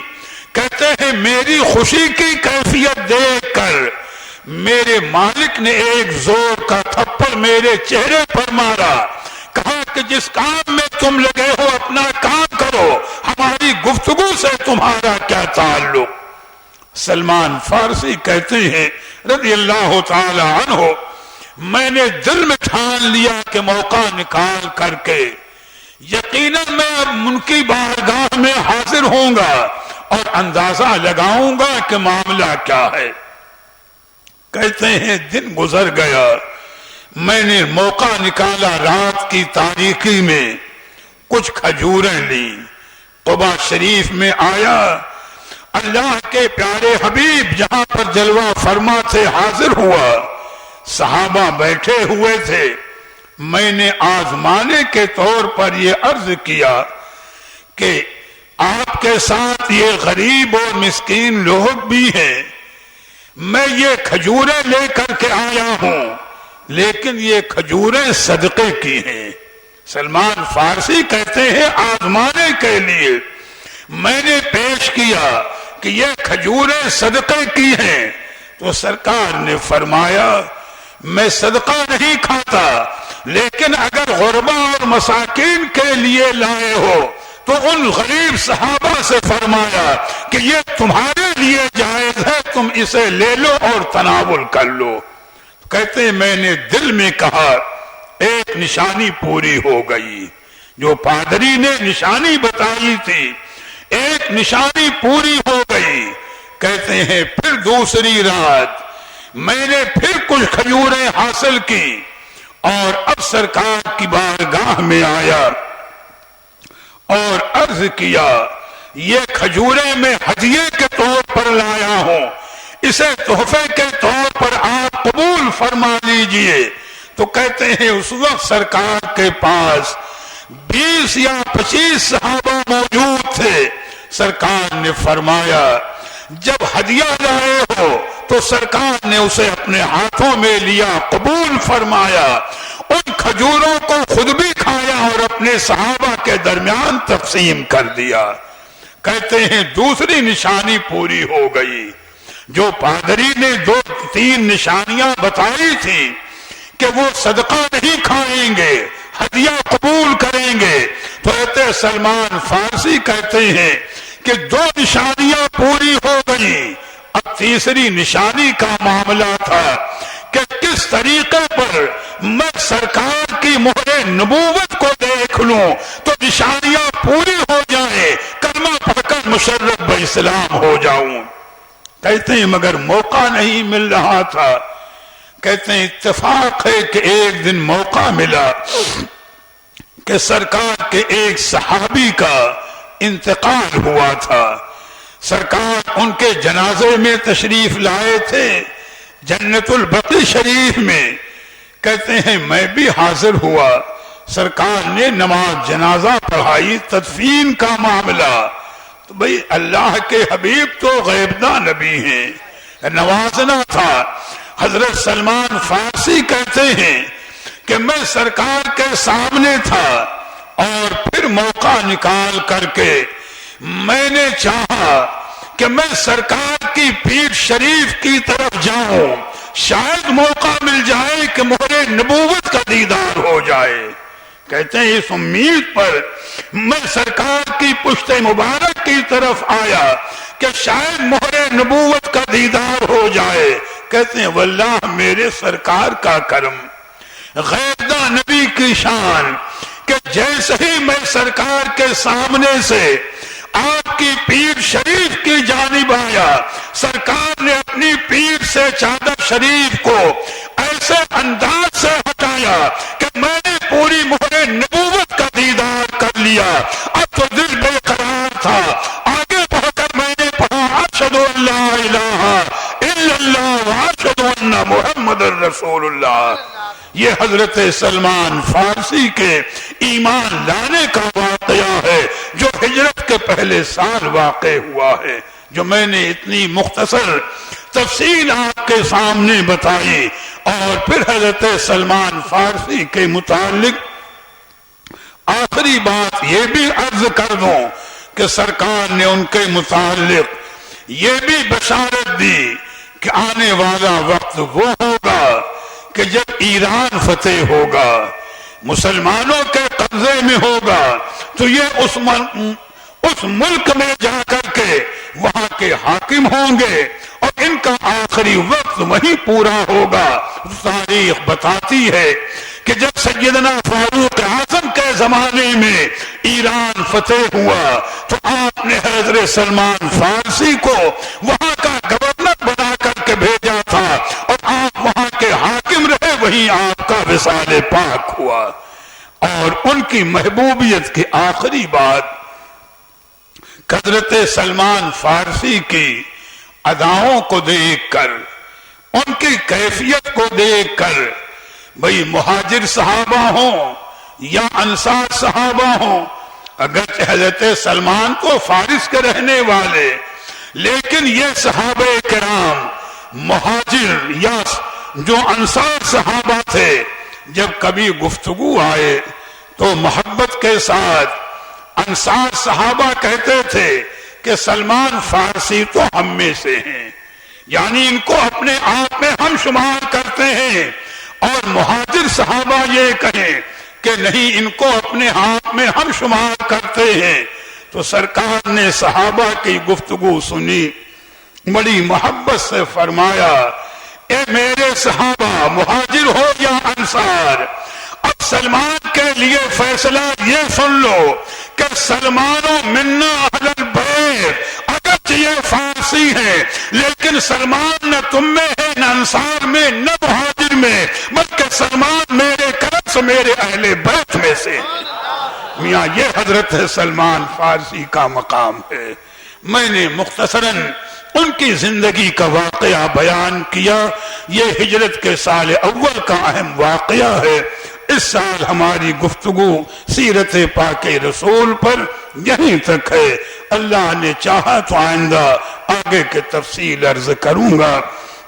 کہتے ہیں میری خوشی کی کیفیت دیکھ کر میرے مالک نے ایک زور کا تھپڑ میرے چہرے پر مارا، کہا کہ جس کام میں تم لگے ہو اپنا کام کرو، ہماری گفتگو سے تمہارا کیا تعلق؟ سلمان فارسی کہتے ہیں رضی اللہ تعالی عنہ میں نے دل میں ٹھان لیا کہ موقع نکال کر کے یقیناً میں اب ان کی بارگاہ میں حاضر ہوں گا اور اندازہ لگاؤں گا کہ معاملہ کیا ہے۔ کہتے ہیں دن گزر گیا، میں نے موقع نکالا، رات کی تاریکی میں کچھ کھجوریں لی، قباء شریف میں آیا، اللہ کے پیارے حبیب جہاں پر جلوہ فرما تھے حاضر ہوا، صحابہ بیٹھے ہوئے تھے۔ میں نے آزمانے کے طور پر یہ عرض کیا کہ آپ کے ساتھ یہ غریب اور مسکین لوگ بھی ہیں، میں یہ کھجوریں لے کر کے آیا ہوں لیکن یہ کھجوریں صدقے کی ہیں۔ سلمان فارسی کہتے ہیں آزمانے کے لیے میں نے پیش کیا کہ یہ کھجوریں صدقے کی ہیں، تو سرکار نے فرمایا میں صدقہ نہیں کھاتا، لیکن اگر غربا اور مساکین کے لیے لائے ہو تو ان غریب صحابہ سے فرمایا کہ یہ تمہارے لیے جائز ہے، تم اسے لے لو اور تناول کر لو۔ کہتے ہیں میں نے دل میں کہا ایک نشانی پوری ہو گئی، جو پادری نے نشانی بتائی تھی ایک نشانی پوری ہو گئی۔ کہتے ہیں پھر دوسری رات میں نے پھر کچھ کھجوریں حاصل کی اور اب سرکار کی بارگاہ میں آیا اور عرض کیا یہ کھجوریں میں ہدیے کے طور پر لایا ہوں، اسے تحفے کے طور پر آپ قبول فرما لیجئے۔ تو کہتے ہیں اس وقت سرکار کے پاس 20 یا 25 صحابہ موجود تھے۔ سرکار نے فرمایا جب ہدیہ لائے ہو تو سرکار نے اسے اپنے ہاتھوں میں لیا، قبول فرمایا، ان کھجوروں کو خود بھی کھایا اور اپنے صحابہ کے درمیان تقسیم کر دیا۔ کہتے ہیں دوسری نشانی پوری ہو گئی، جو پادری نے 2-3 نشانیاں بتائی تھی کہ وہ صدقہ نہیں کھائیں گے، ہدیہ قبول کریں گے، تو سلمان فارسی کہتے ہیں کہ 2 نشانیاں پوری ہو گئی، اب تیسری نشانی کا معاملہ تھا کہ کس طریقے پر میں سرکار کی مہر نبوت کو دیکھ لوں تو نشانیاں پوری ہو جائیں، کلمہ پڑھ کر مشرف باسلام ہو جاؤں۔ کہتے ہیں مگر موقع نہیں مل رہا تھا۔ کہتے ہیں اتفاق ہے کہ ایک دن موقع ملا کہ سرکار کے ایک صحابی کا انتقال ہوا تھا، سرکار ان کے جنازے میں تشریف لائے تھے جنت البقیع شریف میں۔ کہتے ہیں میں بھی حاضر ہوا سرکار نے نماز جنازہ پڑھائی، تدفین کا معاملہ، تو بھئی اللہ کے حبیب تو غیبداں نبی ہیں، نوازنا تھا۔ حضرت سلمان فارسی کہتے ہیں کہ میں سرکار کے سامنے تھا اور پھر موقع نکال کر کے میں نے چاہا کہ میں سرکار کی پیٹھ شریف کی طرف جاؤں، شاید موقع مل جائے کہ مہر نبوت کا دیدار ہو جائے۔ کہتے ہیں اس امید پر میں سرکار کی پشت مبارک کی طرف آیا کہ شاید مہر نبوت کا دیدار ہو جائے۔ کہتے ہیں واللہ میرے سرکار کا کرم، غیبداں نبی کی شان، کہ جیسے ہی میں سرکار کے سامنے سے آپ کی پیٹھ شریف کی جانب آیا، سرکار نے اپنی پیٹھ سے چادر شریف کو ایسے انداز سے ہٹایا کہ میں نے پوری مہر نبوت کا دیدار کر لیا۔ اب تو دل بے قرار تھا، آگے بڑھ کر میں نے پڑھا اشہد ان لا الہ الا اللہ واشہد ان محمد رسول اللہ۔ یہ حضرت سلمان فارسی کے ایمان لانے کا واقعہ ہے جو ہجرت کے پہلے سال واقع ہوا ہے، جو میں نے اتنی مختصر تفصیل آپ کے سامنے بتائی۔ اور پھر حضرت سلمان فارسی کے متعلق آخری بات یہ بھی عرض کر دوں کہ سرکار نے ان کے متعلق یہ بھی بشارت دی کہ آنے والا وقت وہ ہوگا کہ جب ایران فتح ہوگا، مسلمانوں کے قبضے میں ہوگا، تو یہ اس ملک میں جا کر کے وہاں کے حاکم ہوں گے اور ان کا آخری وقت وہیں پورا ہوگا۔ تاریخ بتاتی ہے کہ جب سیدنا فاروق اعظم کے زمانے میں ایران فتح ہوا تو آپ نے حضرت سلمان فارسی کو وہاں کا گورنر بنا کر کے بھیجا تھا اور آپ وہاں کے حاکم رہے، وہیں آپ کا وصال پاک ہوا۔ اور ان کی محبوبیت کی آخری بات حضرت سلمان فارسی کی اداؤں کو دیکھ کر، ان کی کیفیت کو دیکھ کر، بھئی مہاجر صحابہ ہوں یا انصار صحابہ ہوں، اگرچہ حضرت سلمان کو فارس کے رہنے والے، لیکن یہ صحابہ کرام مہاجر یا جو انصار صحابہ تھے، جب کبھی گفتگو آئے تو محبت کے ساتھ انصار صحابہ کہتے تھے کہ سلمان فارسی تو ہم میں سے ہیں، یعنی ان کو اپنے آپ میں ہم شمار کرتے ہیں، اور مہاجر صحابہ یہ کہیں کہ نہیں ان کو اپنے آپ میں ہم شمار کرتے ہیں۔ تو سرکار نے صحابہ کی گفتگو سنی، بڑی محبت سے فرمایا اے میرے صحابہ مہاجر ہو یا انصار، اب سلمان کے لیے فیصلہ یہ سن لو کہ سلمان و منا اہل البیت، اگرچہ یہ فارسی ہے لیکن سلمان نہ تم میں ہے، نہ انصار میں، نہ مہاجر میں، بلکہ سلمان میرے کرم سے میرے اہل بیت میں سے۔ میاں یہ حضرت سلمان فارسی کا مقام ہے۔ میں نے مختصراً ان کی زندگی کا واقعہ بیان کیا۔ یہ ہجرت کے سال اول کا اہم واقعہ ہے۔ اس سال ہماری گفتگو سیرت پاک رسول پر یہیں تک ہے، اللہ نے چاہا تو آئندہ آگے کے تفصیل عرض کروں گا۔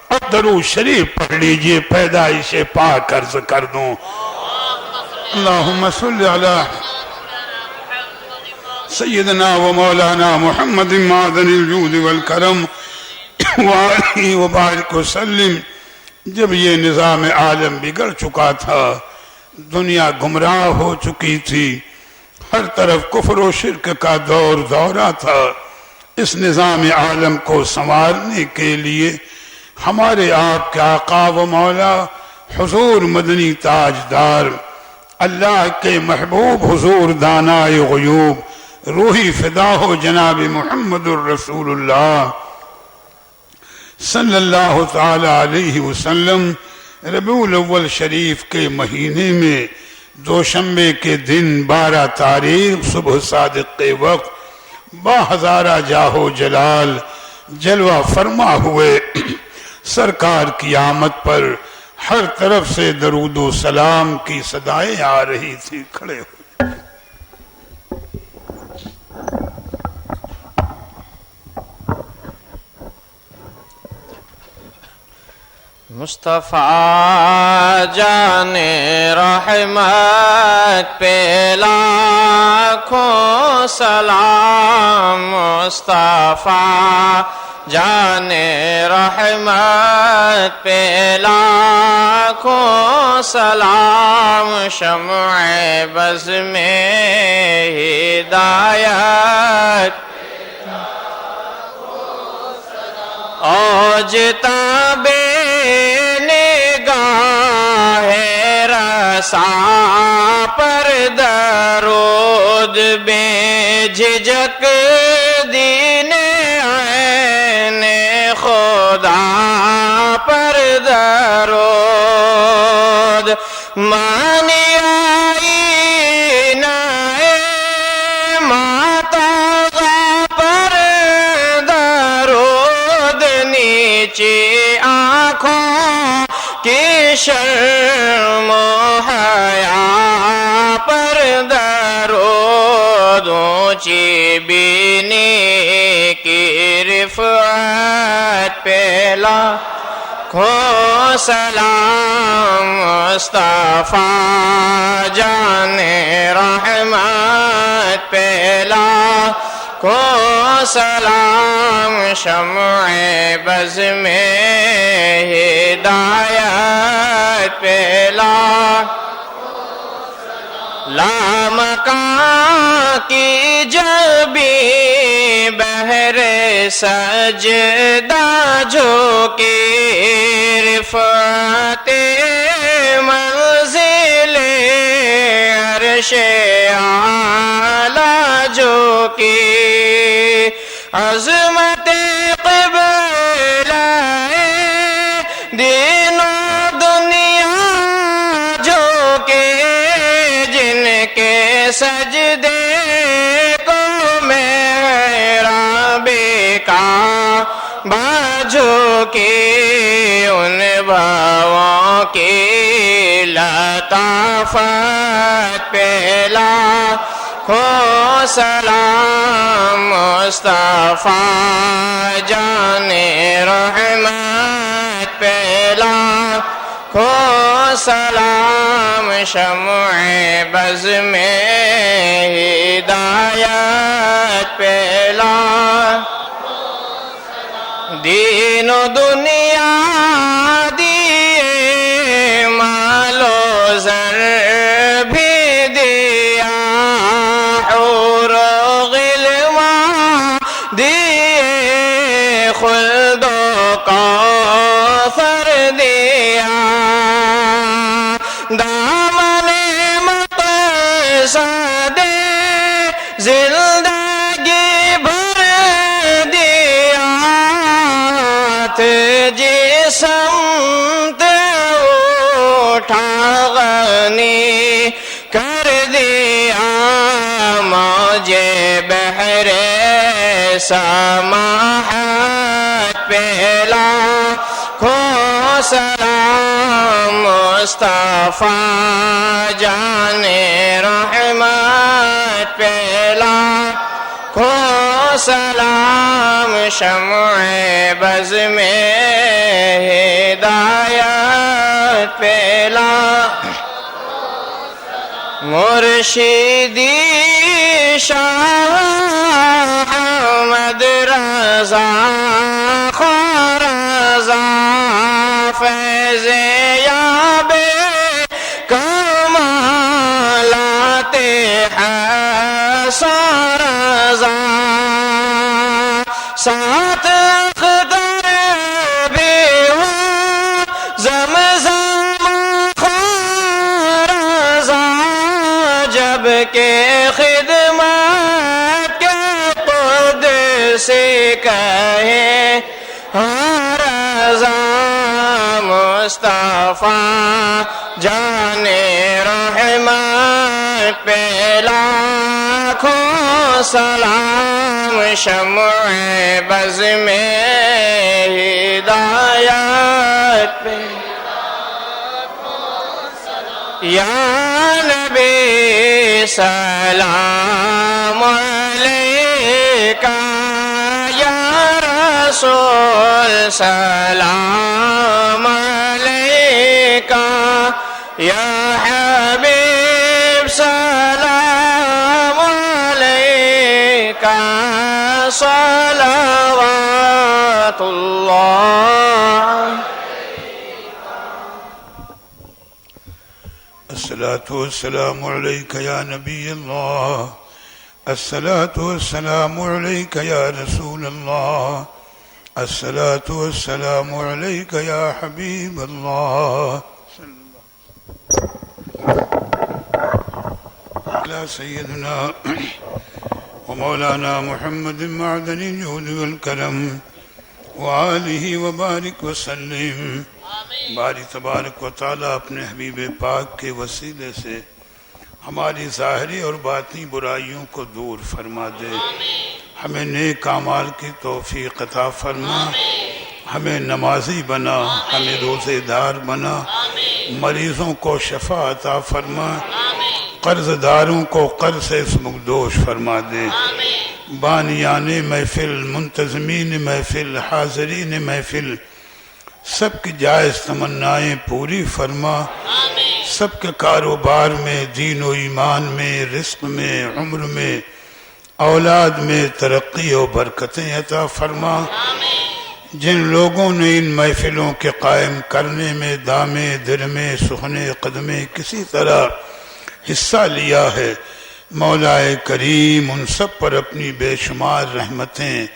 اب درود شریف پڑھ لیجئے، پیدائش پاک عرض کر دوں۔ اللہم صلی علی سیدنا و مولانا محمد معدن الجود والکرم وآلہ وبارک وسلم۔ جب یہ نظام عالم بگڑ چکا تھا، دنیا گمراہ ہو چکی تھی، ہر طرف کفر و شرک کا دورہ تھا، اس نظام عالم کو سنوارنے کے لیے ہمارے آپ کے آقا و مولا حضور مدنی تاجدار، اللہ کے محبوب حضور دانائے غیوب، روحی فدا ہو جناب محمد الرسول اللہ صلی اللہ تعالی علیہ وسلم، ربیع الاول شریف کے مہینے میں دوشنبے کے دن 12 تاریخ صبح صادق کے وقت باہزارہ جاہو جلال جلوہ فرما ہوئے سرکار کی آمد پر ہر طرف سے درود و سلام کی صدائیں آ رہی تھی. کھڑے ہو. مصطفیٰ جان رحمت پہ لاکھوں سلام. مصطفیٰ جان رحمت پہ لاکھوں سلام. شمع بز میں ہدایت اوجتا بے نگاہ رسا پر درود بے جھجک دین عین خدا پر درود. مانی آئی نائے ماتا پر درود. نیچے آنکھوں کی شرم و حیا پر درود. اونچی بینی کی رفعت پہ لاکھوں سلام. مصطفیٰ جان رحمت پہ لاکھوں سلام. شمع بز میں ہدایت پہ لاکھوں سلام. لامکاں کی جبی بہر سجدہ جھوکی. رفعت منزل عرش اعلیٰ جھوکی. عظمت قبلہ دین و دنیا جھوکے. جن کے سجدے کو محراب کعبہ جھوکے. ان بھاؤں کی لطافت پہ لاکھوں سلام. مصطفیٰ جان رحمت پہ لاکھوں سلام. شمع بز میں ہدایت پہ لاکھوں سلام. دین و دنیا دیے مال و زر بھی دیا. حور و غلمان دیے خلد و کوثر دیا. دامن مقصد زندگی بھر دیا. جسم اٹھا غنی کر دیا. مجھے بحر سماحت پہ لاکھوں سلام. مصطفیٰ جان رحمت پہ لاکھوں سلام. شمع بز میں ہدایت پہ لاکھوں سلام. مرشدی شاہ احمد رضا خواجہ فیض یاب کمالات حسن رضا. سات اختر بھی ہو زمزم خور رضا. جب کہ خدمت کے قدس کہے رضا. مصطفیٰ جان رحمت پہ لاکھوں سلام. شمع بز میں ہدایت پہ یا نبی سلام علیکہ، یا رسول سلام علیکہ، یا حبیب سلام علیکہ، صلوات اللہ. الصلاة والسلام عليك يا نبي الله، الصلاة والسلام عليك يا رسول الله، الصلاة والسلام عليك يا حبيب الله. على سيدنا ومولانا محمد معدن الجود والكرم وآلہ وبارک وسلم. باری تبارک و تعالیٰ اپنے حبیب پاک کے وسیلے سے ہماری ظاہری اور باطنی برائیوں کو دور فرما دے. ہمیں نیک اعمال کی توفیق عطا فرما. ہمیں نمازی بنا، ہمیں روزے دار بنا. مریضوں کو شفا عطا فرما. قرض داروں کو قرض سے سمگدوش فرما دے. بانیان محفل، منتظمین محفل، حاضرین محفل، سب کی جائز تمنائیں پوری فرما. سب کے کاروبار میں، دین و ایمان میں، رزق میں، عمر میں، اولاد میں ترقی و برکتیں عطا فرما. جن لوگوں نے ان محفلوں کے قائم کرنے میں دامے درمے سخنے قدمے کسی طرح حصہ لیا ہے، مولا کریم ان سب پر اپنی بے شمار رحمتیں،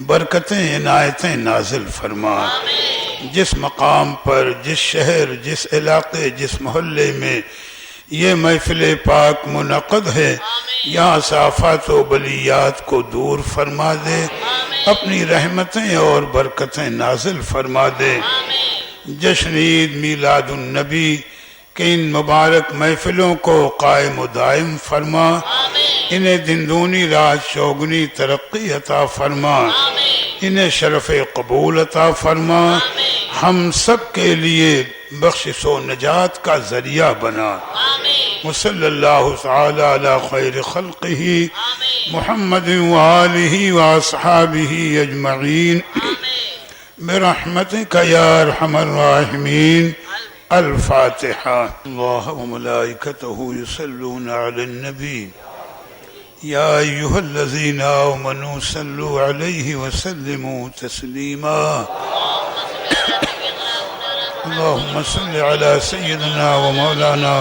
برکتیں، عنایتیں نازل فرما. جس مقام پر، جس شہر، جس علاقے، جس محلے میں یہ محفل پاک منعقد ہے، یہاں سے آفات و بلیات کو دور فرما دے. اپنی رحمتیں اور برکتیں نازل فرما دے. جشن عید میلاد النبی کہ ان مبارک محفلوں کو قائم و دائم فرما. انہیں دن دونی رات چوگنی ترقی عطا فرما. انہیں شرف قبول عطا فرما. ہم سب کے لیے بخشش و نجات کا ذریعہ بنا. وصلی اللہ تعالی علی خیر خلقہ محمد وآلہ واصحابہ اجمعین برحمتک یا ارحم الراحمین. الفاتحہ. اللہ وملائکتہ یصلون علی النبی یا ایہا الذین آمنوا صلوا علیہ وسلموا تسلیما. اللہم صل علی سیدنا ومولانا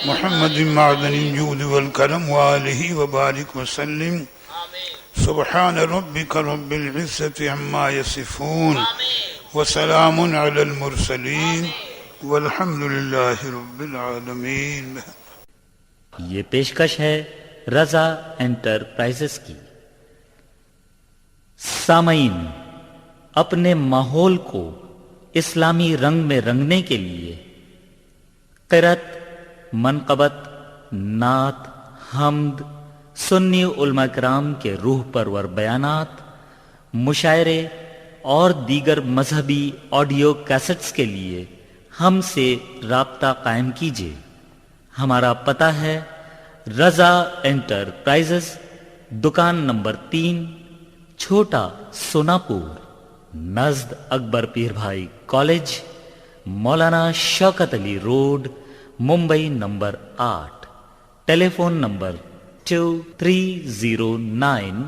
محمد معدن الجود والکرم وآلہ وبارک وسلم. سبحان ربک رب العزة عما یصفون وسلام علی المرسلین والحمد للہ رب العالمین. یہ پیشکش ہے رضا انٹرپرائزز کی. سامعین، اپنے ماحول کو اسلامی رنگ میں رنگنے کے لیے قرأت، منقبت، نعت، حمد، سنی علماء کرام کے روح پرور بیانات، مشاعرے اور دیگر مذہبی آڈیو کیسٹس کے لیے ہم سے رابطہ قائم کیجیے. ہمارا پتہ ہے رضا انٹرپرائزز، دکان نمبر 3، چھوٹا سوناپور، نزد اکبر پیر بھائی کالج، مولانا شوکت علی روڈ، ممبئی نمبر 8. ٹیلی فون نمبر 2309